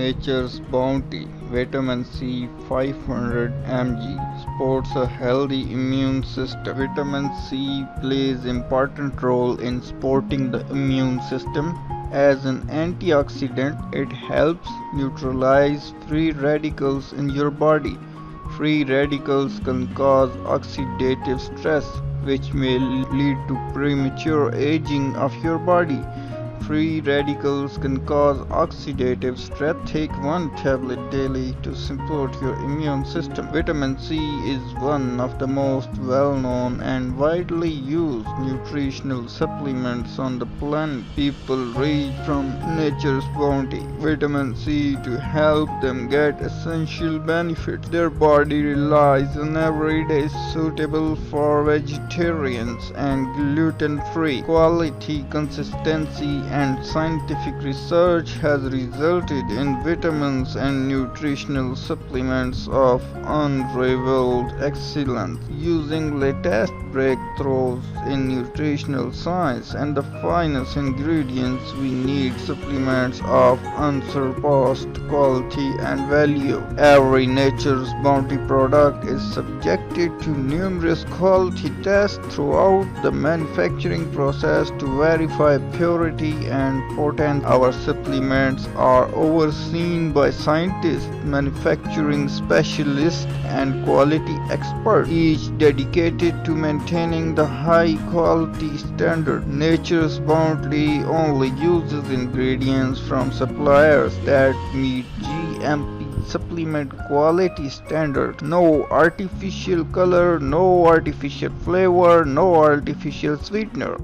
Nature's Bounty Vitamin C 500 mg supports a healthy immune system. Vitamin C plays important role in supporting the immune system. As an antioxidant, it helps neutralize free radicals in your body. Free radicals can cause oxidative stress, which may lead to premature aging of your body. Free radicals can cause oxidative stress. Take one tablet daily to support your immune system. Vitamin C is one of the most well-known and widely used nutritional supplements on the planet. People reach from nature's bounty, vitamin C, to help them get essential benefits. Their body relies on every day, suitable for vegetarians and gluten-free. Quality, consistency, and scientific research has resulted in vitamins and nutritional supplements of unrivaled excellence. Using latest breakthroughs in nutritional science and the finest ingredients, we need supplements of unsurpassed quality and value. Every Nature's Bounty product is subjected to numerous quality tests throughout the manufacturing process to verify purity and potency. Our supplements are overseen by scientists, manufacturing specialists, and quality experts, each dedicated to maintaining the high quality standard. Nature's Bounty only uses ingredients from suppliers that meet GMP supplement quality standard. No artificial color, no artificial flavor, no artificial sweetener.